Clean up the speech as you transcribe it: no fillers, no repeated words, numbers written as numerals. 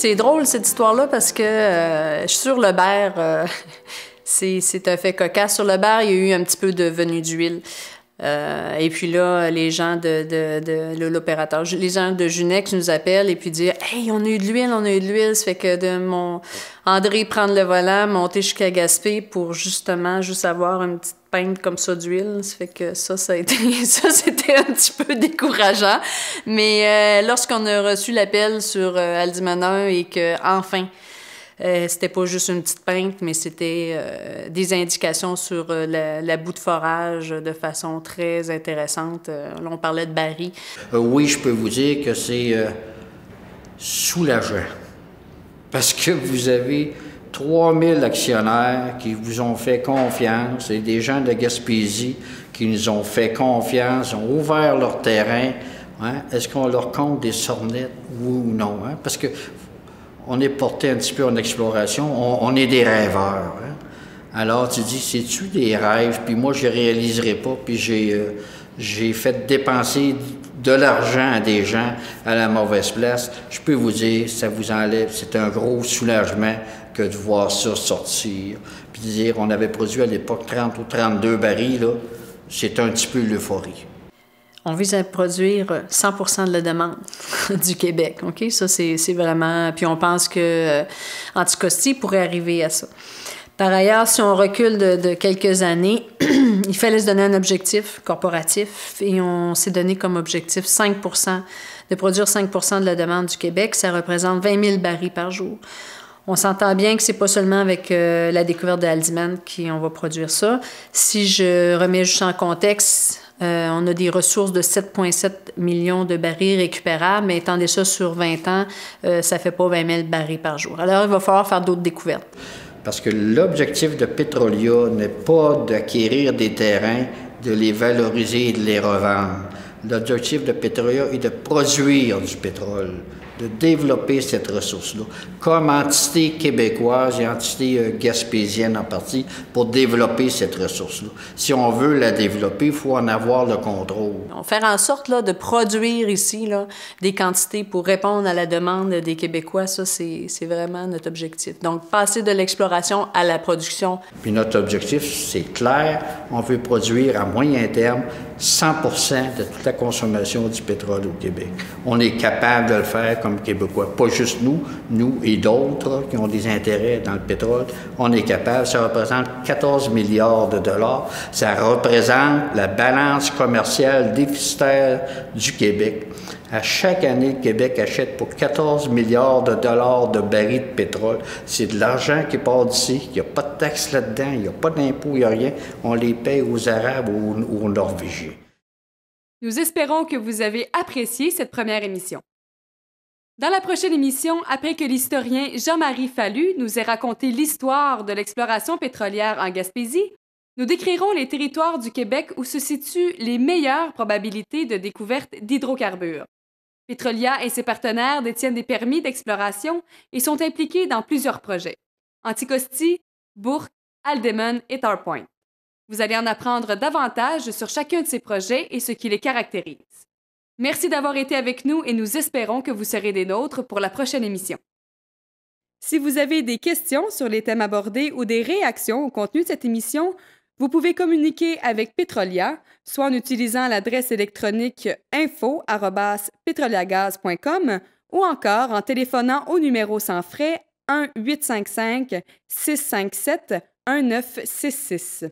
C'est drôle, cette histoire-là, parce que je suis sur le beurre. C'est un fait cocasse. Sur le beurre, il y a eu un petit peu de venue d'huile. Et puis là, les gens de l'opérateur, les gens de Junex nous appellent et puis disent « Hey, on a eu de l'huile, on a eu de l'huile. » Ça fait que André prendre le volant, monter jusqu'à Gaspé pour justement juste avoir une petite pinte comme ça d'huile. Ça fait que c'était un petit peu décourageant. Mais lorsqu'on a reçu l'appel sur Aldimaneur et que enfin c'était pas juste une petite pinte, mais c'était des indications sur la boue de forage de façon très intéressante. Là, on parlait de barils. Oui, je peux vous dire que c'est soulageant. Parce que vous avez 3000 actionnaires qui vous ont fait confiance, et des gens de Gaspésie qui nous ont fait confiance, ont ouvert leur terrain. Hein? Est-ce qu'on leur compte des sornettes, oui ou non? Hein? Parce que on est porté un petit peu en exploration, on est des rêveurs. Hein? Alors, tu dis, c'est-tu des rêves? Puis moi, je ne réaliserai pas, puis j'ai fait dépenser de l'argent à des gens à la mauvaise place. Je peux vous dire, ça vous enlève, c'est un gros soulagement que de voir ça sortir. Puis de dire, on avait produit à l'époque 30 ou 32 barils, là, c'est un petit peu l'euphorie. On vise à produire 100% de la demande du Québec, OK? Ça, c'est vraiment... Puis on pense que Anticosti pourrait arriver à ça. Par ailleurs, si on recule de quelques années, il fallait se donner un objectif corporatif et on s'est donné comme objectif 5%, de produire 5% de la demande du Québec. Ça représente 20 000 barils par jour. On s'entend bien que c'est pas seulement avec la découverte de Haldimand qu'on va produire ça. Si je remets juste en contexte, on a des ressources de 7,7 millions de barils récupérables, mais étendez ça sur 20 ans, ça fait pas 20 000 barils par jour. Alors, il va falloir faire d'autres découvertes. Parce que l'objectif de Petrolia n'est pas d'acquérir des terrains, de les valoriser et de les revendre. L'objectif de Petrolia est de produire du pétrole, de développer cette ressource-là, comme entité québécoise et entité gaspésienne en partie, pour développer cette ressource-là. Si on veut la développer, il faut en avoir le contrôle. Faire en sorte là, de produire ici là, des quantités pour répondre à la demande des Québécois, ça, c'est vraiment notre objectif. Donc, passer de l'exploration à la production. Puis notre objectif, c'est clair, on veut produire à moyen terme 100% de toute la consommation du pétrole au Québec. On est capable de le faire comme Québécois. Pas juste nous et d'autres qui ont des intérêts dans le pétrole. On est capable. Ça représente 14 milliards de dollars. Ça représente la balance commerciale déficitaire du Québec. À chaque année, le Québec achète pour 14 milliards de dollars de barils de pétrole. C'est de l'argent qui part d'ici. Il n'y a pas de taxes là-dedans, il n'y a pas d'impôts, il n'y a rien. On les paye aux Arabes ou aux Norvégiens. Nous espérons que vous avez apprécié cette première émission. Dans la prochaine émission, après que l'historien Jean-Marie Fallu nous ait raconté l'histoire de l'exploration pétrolière en Gaspésie, nous décrirons les territoires du Québec où se situent les meilleures probabilités de découverte d'hydrocarbures. Petrolia et ses partenaires détiennent des permis d'exploration et sont impliqués dans plusieurs projets. Anticosti, Bourque, Haldimand et Tarpoint. Vous allez en apprendre davantage sur chacun de ces projets et ce qui les caractérise. Merci d'avoir été avec nous et nous espérons que vous serez des nôtres pour la prochaine émission. Si vous avez des questions sur les thèmes abordés ou des réactions au contenu de cette émission, vous pouvez communiquer avec Petrolia, soit en utilisant l'adresse électronique info@petroliagaz.com ou encore en téléphonant au numéro sans frais 1-855-657-1966.